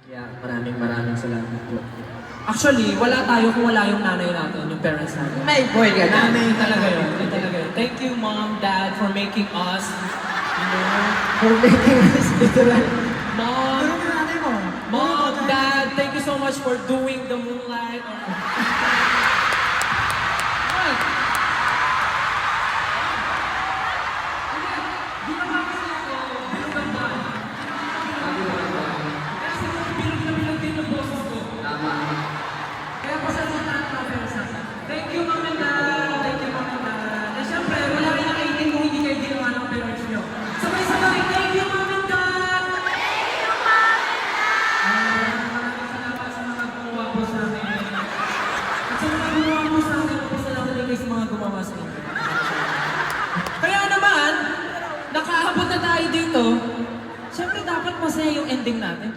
Yeah, maraming salamat po. Actually, wala tayo kung wala yung nanay natin, yung parents natin. May boy ka na. Nanay talaga yun. Yun talaga yun. Thank you, Mom, Dad, for making us, you know, For making us dito lang. Mom, Ano yung nanay mo? Mom, Dad, thank you so much for doing the moonlight. What? Di ba ba kasi ako, bilog ang ba? Kaya siguro bilog na bilog din yung boses ko. Kaya pasalamatan ko ang parents natin. Thank you, Mom and Dad. Thank you, Mom and Dad. Eh, syempre, wala rin nakaitin kung hindi kayo ginawa ng parents nyo. Sabay-sabay, thank you, Mom and Dad! Maraming salamat sa mga gumawa po sa amin. At sa mga gumawa po sa amin, pasalamat din kayo sa mga gumawa sa inyo. Kaya naman, nakaabot na tayo dito. Siyempre, dapat masaya yung ending natin.